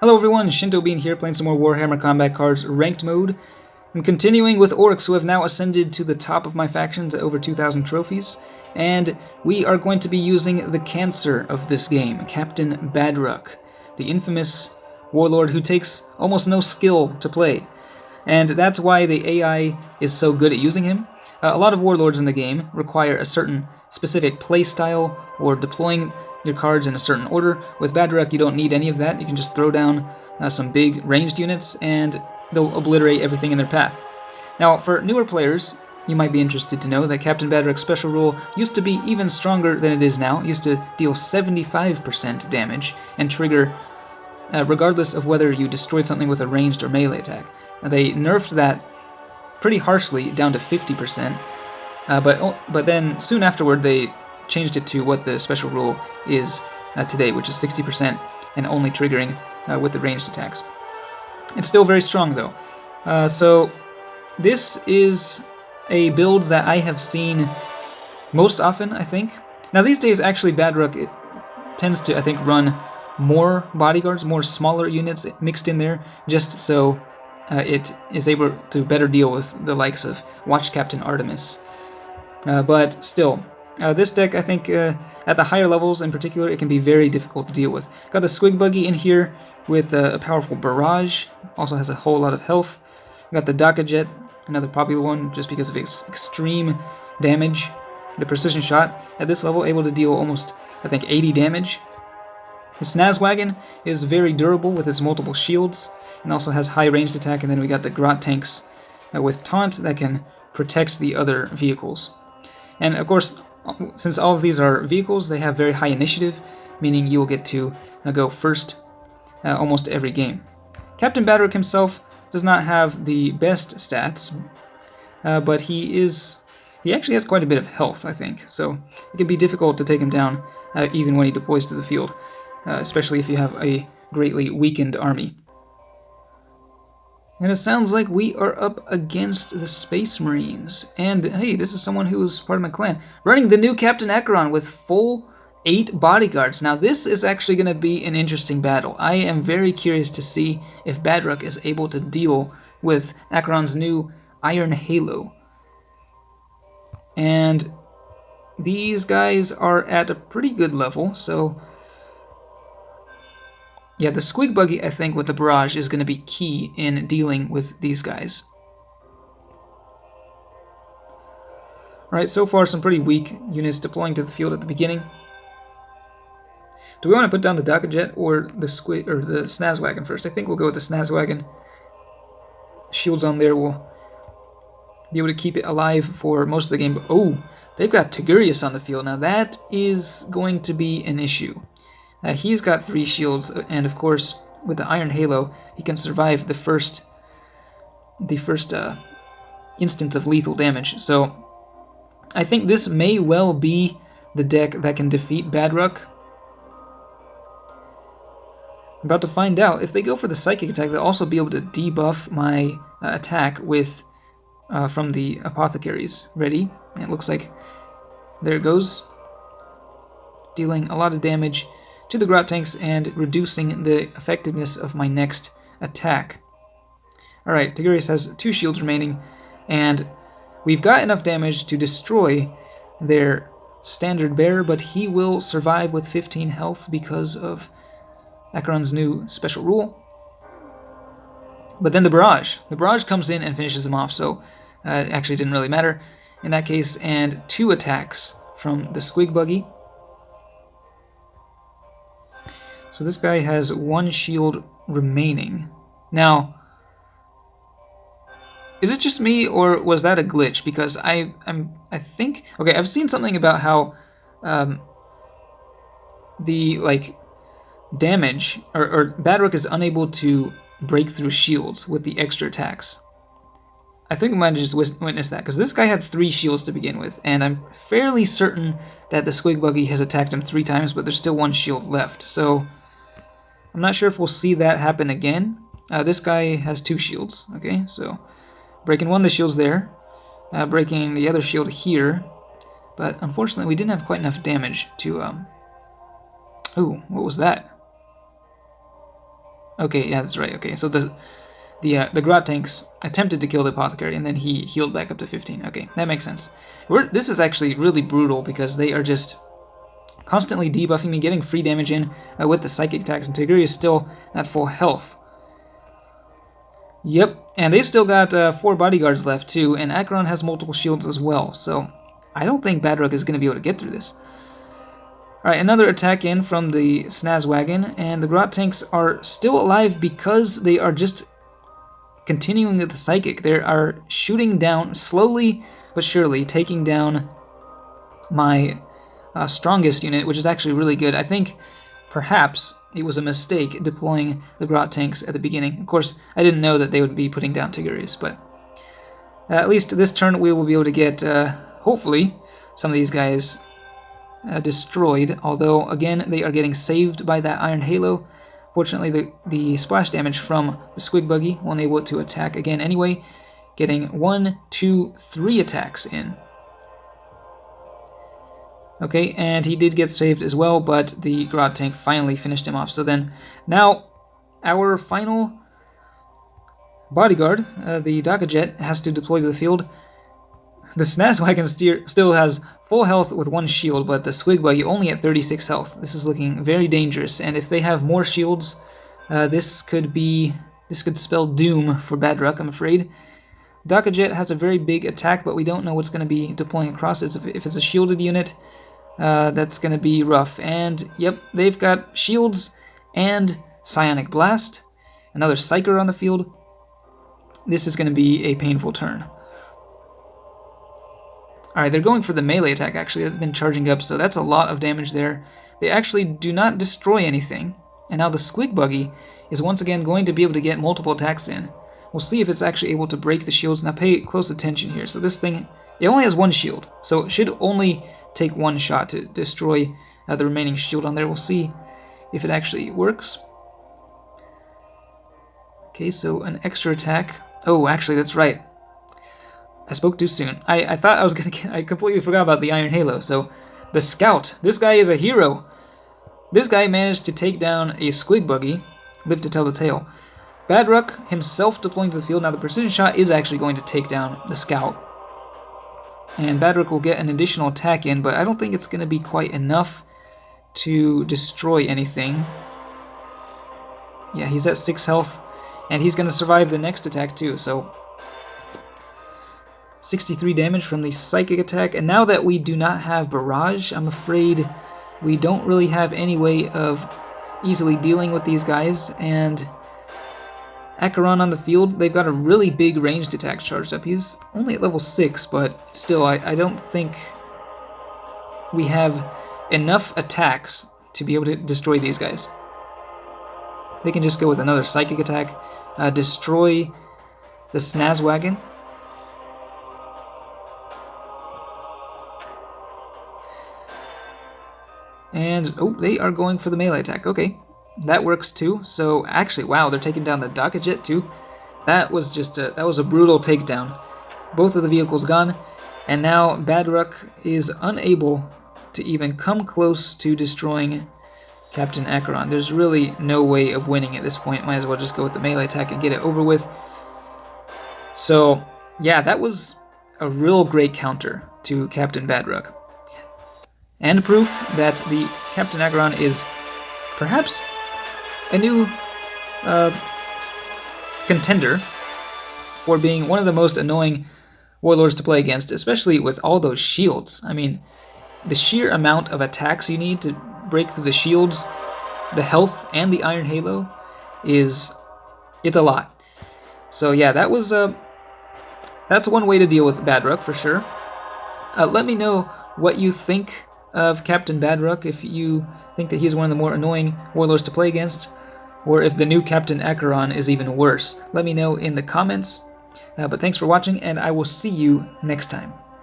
Hello everyone, Shinto Bean here, playing some more Warhammer Combat Cards Ranked Mode. I'm continuing with Orcs, who have now ascended to the top of my faction to over 2,000 trophies, and we are going to be using the cancer of this game, Captain Badruck, the infamous Warlord who takes almost no skill to play. And that's why the AI is so good at using him. A lot of Warlords in the game require a certain specific playstyle or deploying your cards in a certain order. With Badruck, you don't need any of that. You can just throw down some big ranged units and they'll obliterate everything in their path. Now, for newer players, you might be interested to know that Captain Badruck's special rule used to be even stronger than it is now. It used to deal 75% damage and trigger regardless of whether you destroyed something with a ranged or melee attack. Now, they nerfed that pretty harshly down to 50%, but then soon afterward they changed it to what the special rule is today, which is 60% and only triggering with the ranged attacks. It's still very strong though. So this is a build that I have seen most often, I think. Now these days actually Badruck it tends to, I think, run more bodyguards, more smaller units mixed in there, just so it is able to better deal with the likes of Watch Captain Artemis. But still, this deck, I think, at the higher levels in particular, it can be very difficult to deal with. Got the Squig Buggy in here with a powerful barrage, also has a whole lot of health. Got the Daka Jet, another popular one just because of its extreme damage. The Precision Shot, at this level, able to deal almost, I think, 80 damage. The Snazwagon is very durable with its multiple shields, and also has high ranged attack, and then we got the Grot Tanks with Taunt that can protect the other vehicles. And of course, since all of these are vehicles, they have very high initiative, meaning you will get to go first almost every game. Captain Badruck himself does not have the best stats, but he actually has quite a bit of health, I think, so it can be difficult to take him down even when he deploys to the field, especially if you have a greatly weakened army. And it sounds like we are up against the Space Marines. And hey, this is someone who is part of my clan. Running the new Captain Acheron with full 8 bodyguards. Now this is actually going to be an interesting battle. I am very curious to see if Badruck is able to deal with Acheron's new Iron Halo. And these guys are at a pretty good level, so yeah, the Squig Buggy, I think, with the barrage is going to be key in dealing with these guys. Alright, so far some pretty weak units deploying to the field at the beginning. Do we want to put down the Daka Jet or the Snazwagon first? I think we'll go with the Snazwagon. Shields on there will be able to keep it alive for most of the game. But, oh, they've got Tigurius on the field. Now that is going to be an issue. He's got 3 shields, and of course, with the Iron Halo, he can survive the first instance of lethal damage. So, I think this may well be the deck that can defeat Badruck. I'm about to find out. If they go for the Psychic attack, they'll also be able to debuff my attack with from the Apothecaries. Ready? And it looks like there it goes, dealing a lot of damage to the Grot Tanks and reducing the effectiveness of my next attack. Alright, Tigurius has 2 shields remaining, and we've got enough damage to destroy their standard bearer, but he will survive with 15 health because of Acheron's new special rule. But then the barrage comes in and finishes him off, so it actually didn't really matter in that case, and 2 attacks from the Squig Buggy. So this guy has 1 shield remaining. Now, is it just me, or was that a glitch? Because I think, okay, I've seen something about how the damage or Badruck is unable to break through shields with the extra attacks. I think I might have just witnessed that, because this guy had 3 shields to begin with, and I'm fairly certain that the Squig Buggy has attacked him 3 times, but there's still 1 shield left. So I'm not sure if we'll see that happen again. This guy has 2 shields, okay, so breaking one of the shields there, breaking the other shield here, but unfortunately we didn't have quite enough damage to, ooh, what was that? Okay, yeah, that's right. Okay, so the Grot tanks attempted to kill the Apothecary, and then he healed back up to 15. Okay, that makes sense. This is actually really brutal because they are just constantly debuffing me, getting free damage in with the Psychic attacks, and Tiguri is still at full health. Yep, and they've still got 4 bodyguards left too, and Acheron has multiple shields as well, so I don't think Badruk is going to be able to get through this. Alright, another attack in from the Snaz Wagon, and the Grot tanks are still alive because they are just continuing with the Psychic. They are shooting down, slowly but surely, taking down my strongest unit, which is actually really good. I think perhaps it was a mistake deploying the Grot tanks at the beginning. Of course, I didn't know that they would be putting down Tigurius, but at least this turn we will be able to get, hopefully, some of these guys destroyed, although, again, they are getting saved by that Iron Halo. Fortunately, the splash damage from the Squig Buggy will enable it to attack again anyway, getting 1, 2, 3 attacks in. Okay, and he did get saved as well, but the Grot tank finally finished him off. So then, now, our final bodyguard, the Dakajet, has to deploy to the field. The Snaz Wagon still has full health with 1 shield, but the Squig Buggy only at 36 health. This is looking very dangerous, and if they have more shields, this could spell doom for Badruk, I'm afraid. Dakajet has a very big attack, but we don't know what's going to be deploying across it. If it's a shielded unit, that's going to be rough. And, yep, they've got shields and Psionic Blast. Another Psyker on the field. This is going to be a painful turn. Alright, they're going for the melee attack, actually. They've been charging up, so that's a lot of damage there. They actually do not destroy anything. And now the Squig Buggy is once again going to be able to get multiple attacks in. We'll see if it's actually able to break the shields. Now pay close attention here. So this thing, it only has 1 shield. So it should only take 1 shot to destroy the remaining shield on there. We'll see if it actually works. Okay, so an extra attack. Oh, actually, that's right. I spoke too soon. I thought I was going to... I completely forgot about the Iron Halo. So the Scout. This guy is a hero. This guy managed to take down a Squig Buggy. Live to tell the tale. Badruk himself deploying to the field. Now the precision shot is actually going to take down the Scout. And Badruk will get an additional attack in, but I don't think it's going to be quite enough to destroy anything. Yeah, he's at 6 health, and he's going to survive the next attack too, so 63 damage from the Psychic attack. And now that we do not have Barrage, I'm afraid we don't really have any way of easily dealing with these guys. And Acheron on the field, they've got a really big ranged attack charged up. He's only at level 6, but still, I don't think we have enough attacks to be able to destroy these guys. They can just go with another Psychic attack, destroy the Snaz Wagon. And, oh, they are going for the melee attack. Okay, that works too. So, actually, wow, they're taking down the Dakajet too. That was just that was a brutal takedown. Both of the vehicles gone, and now Badruk is unable to even come close to destroying Captain Acheron. There's really no way of winning at this point. Might as well just go with the melee attack and get it over with. So, yeah, that was a real great counter to Captain Badruk. And proof that the Captain Acheron is perhaps a new contender for being one of the most annoying warlords to play against, especially with all those shields. I mean, the sheer amount of attacks you need to break through the shields, the health, and the Iron Halo it's a lot. So yeah, that's one way to deal with Badruk for sure. Let me know what you think of Captain Badruk, if you think that he's one of the more annoying warlords to play against, or if the new Captain Acheron is even worse. Let me know in the comments. But thanks for watching, and I will see you next time.